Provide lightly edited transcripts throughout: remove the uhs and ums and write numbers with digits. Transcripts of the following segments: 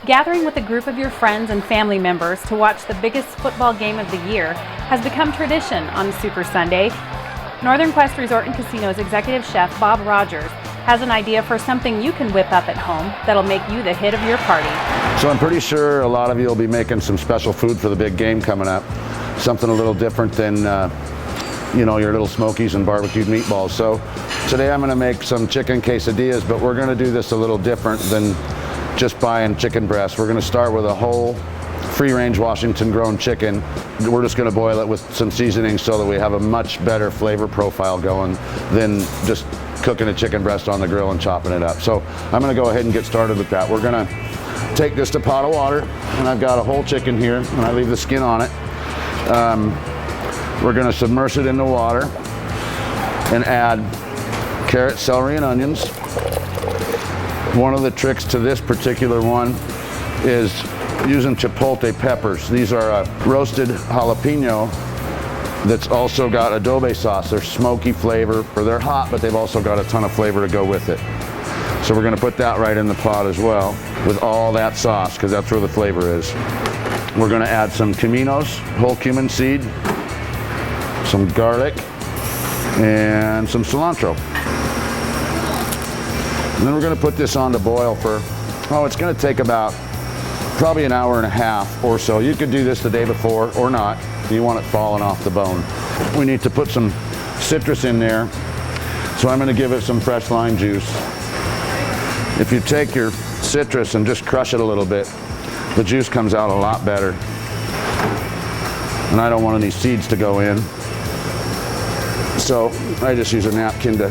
Gathering with a group of your friends and family members to watch the biggest football game of the year has become tradition on Super Sunday. Northern Quest Resort and Casino's executive chef, Bob Rogers, has an idea for something you can whip up at home that'll make you the hit of your party. So I'm pretty sure a lot of you will be making some special food for the big game coming up. Something a little different than, your little smokies and barbecued meatballs. So today I'm gonna make some chicken quesadillas, but we're gonna do this a little different than just buying chicken breast. We're gonna start with a whole free-range Washington grown chicken. We're just gonna boil it with some seasoning so that we have a much better flavor profile going than just cooking a chicken breast on the grill and chopping it up. So I'm gonna go ahead and get started with that. We're gonna take just a pot of water, and I've got a whole chicken here, and I leave the skin on it. We're gonna submerge it in the water and add carrots, celery, and onions. One of the tricks to this particular one is using chipotle peppers. These are a roasted jalapeno that's also got adobe sauce. They're smoky flavor, or they're hot, but they've also got a ton of flavor to go with it. So we're gonna put that right in the pot as well with all that sauce, because that's where the flavor is. We're gonna add some caminos, whole cumin seed, some garlic, and some cilantro. And then we're gonna put this on to boil for, it's gonna take about probably an hour and a half or so. You could do this the day before or not. You want it falling off the bone. We need to put some citrus in there, so I'm gonna give it some fresh lime juice. If you take your citrus and just crush it a little bit, the juice comes out a lot better. And I don't want any seeds to go in, so I just use a napkin to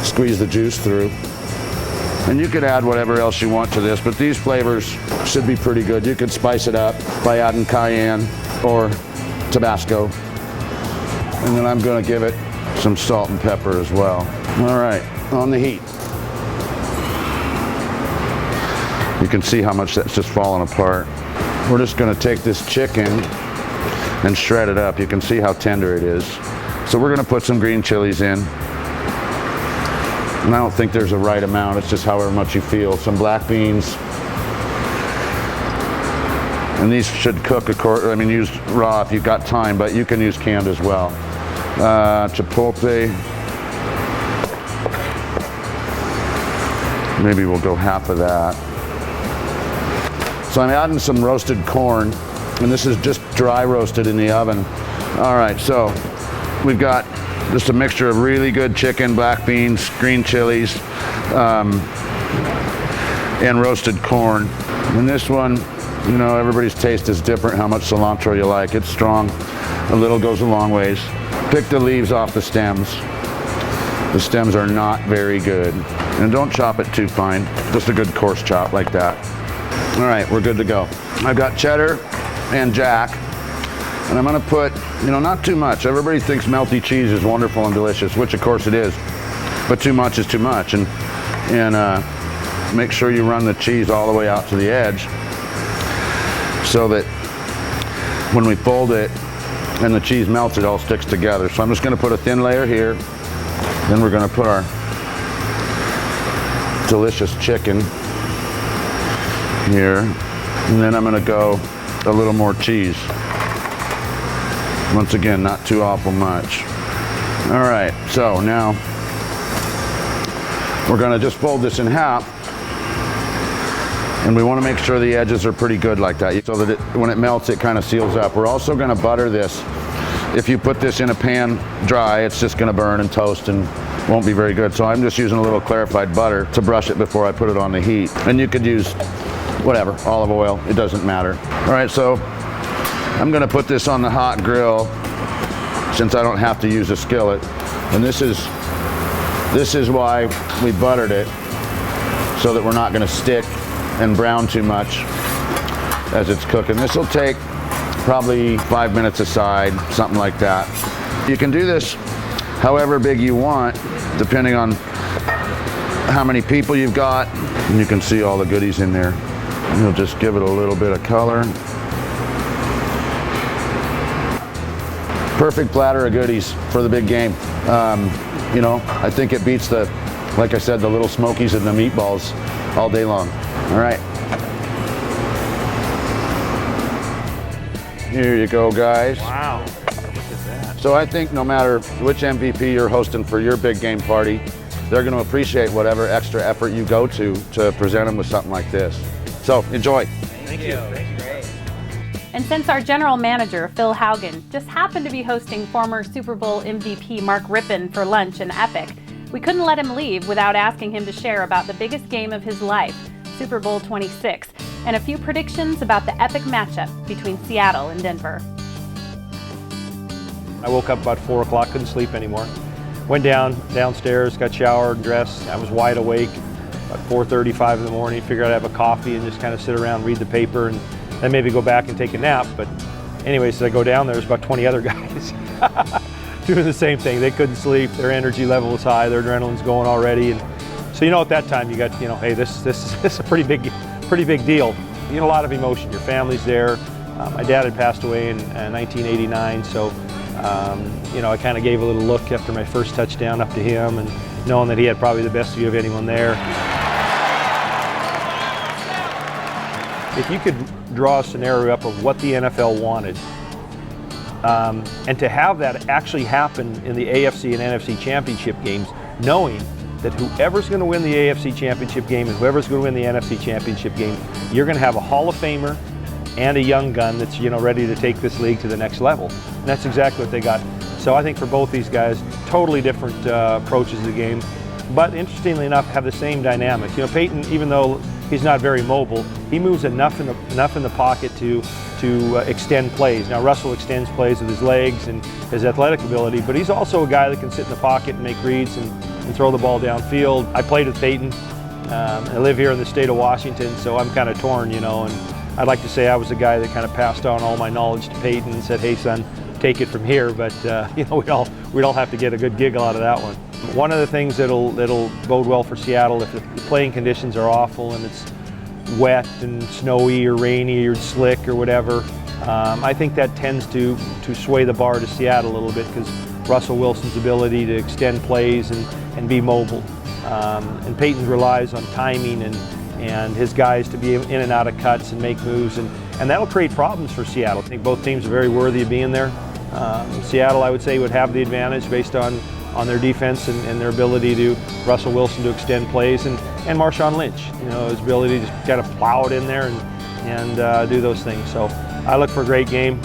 squeeze the juice through. And you could add whatever else you want to this, but these flavors should be pretty good. You could spice it up by adding cayenne or Tabasco. And then I'm gonna give it some salt and pepper as well. All right, on the heat. You can see how much that's just falling apart. We're just gonna take this chicken and shred it up. You can see how tender it is. So we're gonna put some green chilies in. And I don't think there's a right amount, it's just however much you feel. Some beans. And these should cook, use raw if you've got time, but you can use canned as well. Chipotle. Maybe we'll go half of that. So I'm adding some roasted corn, and this is just dry roasted in the oven. All right, so we've got just a mixture of really good chicken, black beans, green chilies, and roasted corn. And this one, everybody's taste is different, how much cilantro you like. It's strong, a little goes a long ways. Pick the leaves off the stems. The stems are not very good. And don't chop it too fine, just a good coarse chop like that. All right, we're good to go. I've got cheddar and jack. And I'm gonna put, not too much. Everybody thinks melty cheese is wonderful and delicious, which of course it is, but too much is too much. And make sure you run the cheese all the way out to the edge so that when we fold it and the cheese melts, it all sticks together. So I'm just gonna put a thin layer here. Then we're gonna put our delicious chicken here. And then I'm gonna go a little more cheese. Once again, not too awful much. All right, so now we're gonna just fold this in half, and we wanna make sure the edges are pretty good like that, so that when it melts, it kind of seals up. We're also gonna butter this. If you put this in a pan dry, it's just gonna burn and toast and won't be very good. So I'm just using a little clarified butter to brush it before I put it on the heat. And you could use whatever, olive oil, it doesn't matter. All right, so I'm gonna put this on the hot grill since I don't have to use a skillet. And this is why we buttered it, so that we're not gonna stick and brown too much as it's cooking. This will take probably 5 minutes aside, something like that. You can do this however big you want, depending on how many people you've got. And you can see all the goodies in there. And you'll just give it a little bit of color. Perfect platter of goodies for the big game. I think it beats like I said, the little smokies and the meatballs all day long. All right. Here you go, guys. Wow, look at that. So I think no matter which MVP you're hosting for your big game party, they're going to appreciate whatever extra effort you go to present them with something like this. So enjoy. Thank you. Great. And since our general manager, Phil Haugen, just happened to be hosting former Super Bowl MVP Mark Rypien for lunch in Epic, we couldn't let him leave without asking him to share about the biggest game of his life, Super Bowl 26, and a few predictions about the epic matchup between Seattle and Denver. I woke up about 4 o'clock, couldn't sleep anymore. Went downstairs, got showered, dressed. I was wide awake about 4:35 in the morning, figured I'd have a coffee and just kind of sit around, read the paper, and then maybe go back and take a nap. But anyways, as I go down, there's about 20 other guys doing the same thing. They couldn't sleep, their energy level was high, their adrenaline's going already. And so, at that time you got, hey, this is a pretty big deal. A lot of emotion. Your family's there. My dad had passed away in 1989, so I kind of gave a little look after my first touchdown up to him, and knowing that he had probably the best view of anyone there. If you could draw a scenario up of what the NFL wanted, and to have that actually happen in the AFC and NFC championship games, knowing that whoever's going to win the AFC championship game and whoever's going to win the NFC championship game, you're going to have a Hall of Famer and a young gun that's ready to take this league to the next level. And that's exactly what they got. So I think for both these guys, totally different approaches to the game, but interestingly enough, have the same dynamics. Peyton, even though he's not very mobile, he moves enough in the pocket to extend plays. Now Russell extends plays with his legs and his athletic ability, but he's also a guy that can sit in the pocket and make reads and throw the ball downfield. I played with Peyton. I live here in the state of Washington, so I'm kind of torn, and I'd like to say I was the guy that kind of passed on all my knowledge to Peyton and said, hey son, take it from here, but we'd all have to get a good giggle out of that one. One of the things that'll bode well for Seattle, if the playing conditions are awful and it's wet and snowy or rainy or slick or whatever, I think that tends to sway the bar to Seattle a little bit, because Russell Wilson's ability to extend plays and be mobile. And Peyton relies on timing and his guys to be in and out of cuts and make moves, and that'll create problems for Seattle. I think both teams are very worthy of being there. Seattle, I would say, would have the advantage based on their defense and their ability to Russell Wilson to extend plays, and Marshawn Lynch, his ability to just kind of plow it in there and do those things. So I look for a great game.